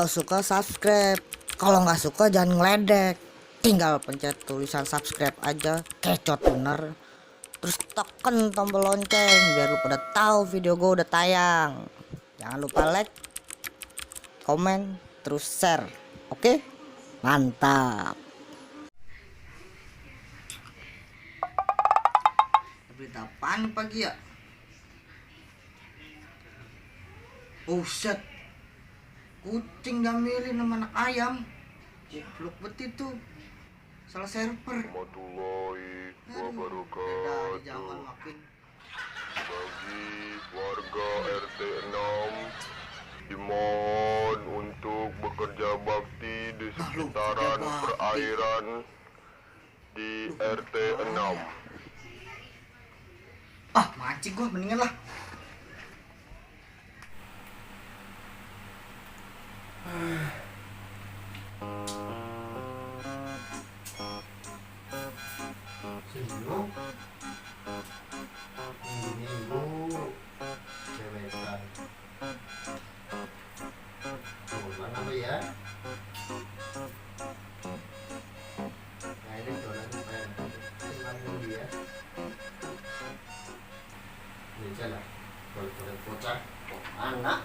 suka subscribe, kalau nggak suka jangan ngeledek, tinggal pencet tulisan subscribe aja, kecot bener. Terus tekan tombol lonceng biar lu pada tahu video gue udah tayang. Jangan lupa like, komen, terus share. Oke? Mantap. Berita apaan pagi ya? Oh shit. Kucing diambilin sama anak ayam. Goblok bet itu. Salah server. Warahmatullahi Beda di wabarakatuh. zaman makin. Bagi warga RT 6 dimohon untuk bekerja bakti di sekitaran bakti. perairan di RT 6. Ah, mancing gua mendingan lah. Sebelum minggu-minggu cewekan cuman apa ya nah ini jualan pen cuman dia ini jalan kalau bocah anak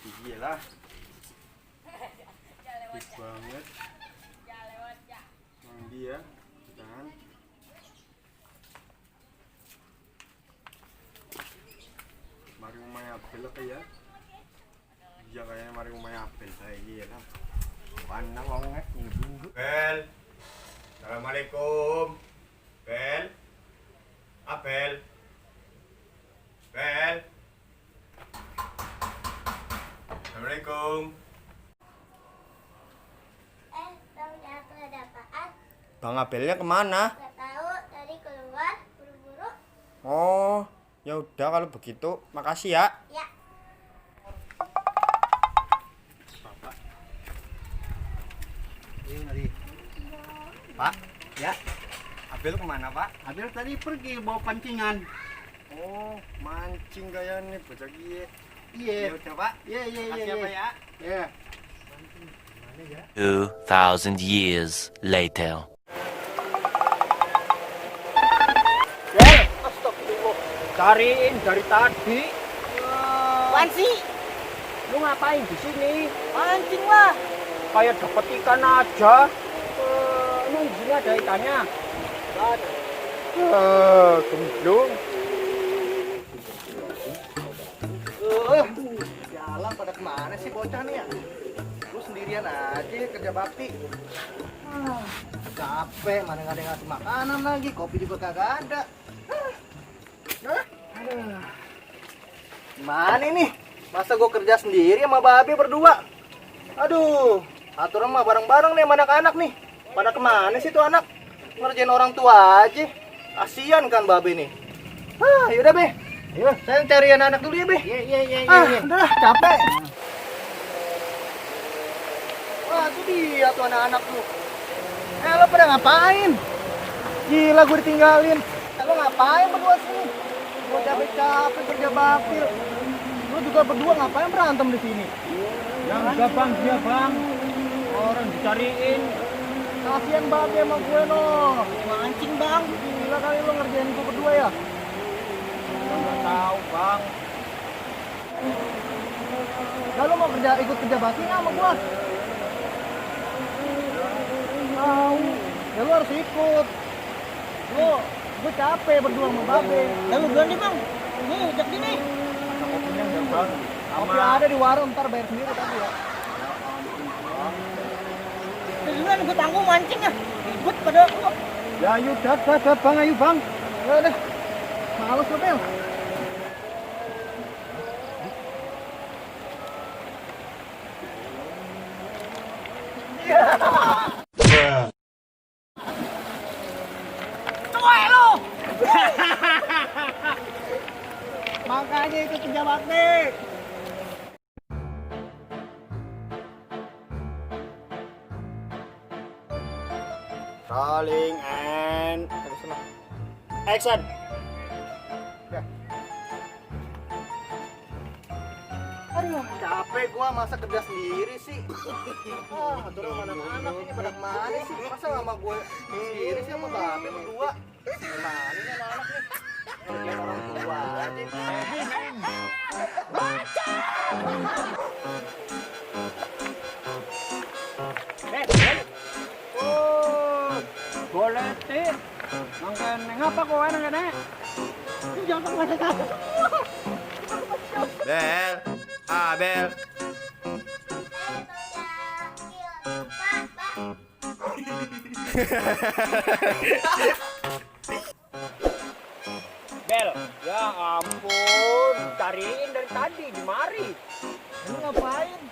gigi lah bagus banget mandi ya kan mari umay apel apa ya iya kayaknya mari umay apel saya gila mana wongnya minggu Bel Assalamualaikum Bel Apel Bel Assalamualaikum. Bang Jaka ada apaan? Bang Abelnya kemana? Gak tahu, tadi keluar buru-buru. Oh, ya udah kalau begitu, makasih ya. Ya, Bapak. Ini tadi. Pak, ya. Abel kemana Pak? Abel tadi pergi bawa pancingan. Oh, mancing gaya nih bocah gie. Iya. Ya udah Pak. Iya. Makasih ya Pak ya. Iya. 2,000 years later. Astagfirullah. Cariin dari tadi. Apaan sih? Lu ngapain di sini? Mancing lah. Kayak dapet ikan aja. Emang di sini ada ikannya? Gak ada. Gemblung. jalan pada kemana sih bocah nih ya lu sendirian aja kerja bakti capek mana nggak ada yang ngasih makanan lagi kopi juga kagak ada aduh gimana nih masa gue kerja sendiri sama babe berdua aduh aturan mah bareng-bareng nih sama anak-anak nih pada kemana sih tuh anak ngerjain orang tua aja kasian kan babe nih yaudah be ayo saya cari anak dulu ya be Iya. udah capek wah itu dia tuh anak-anak tuh lo pada ngapain gila gue ditinggalin lo ngapain berdua sini gue capek kerja bakti lo juga berdua ngapain berantem di sini Yang enggak bang, dia bang. Orang dicariin. kasian babe sama gue no Mancing bang. gila kali lo ngerjain gue berdua ya Nggak tahu bang. Lalu mau ikut kerja bakti nggak sama gua? Mau. Ya lu harus ikut. Gue capek berdua sama babe. Lalu berani bang. Ini ujak gini. Kopinya enggak bang. Kopi ada di warung, ntar bayar sendiri tapi ya. Duluan gue tanggung mancing ya. Ribut pada gua. Ya ayo dah bang, ayo bang. Ya udah. Males lo Bel. Makanya itu kerja bakti. Rolling and action. Aduh, capek gua masa kerja sendiri sih. Ah, atur sama anak-anak ini pada kemana sih? Masa sama gua sendiri sih sama babe berdua? Gimana nih anak-anak nih? Kerjaan orang tua aja. Oh, boleh sih. Nangken ngapa kau enak kene? Jangan kemana-mana. Bel, Bel. Bel, ya ampun, cariin dari tadi di mari. Lu ngapain?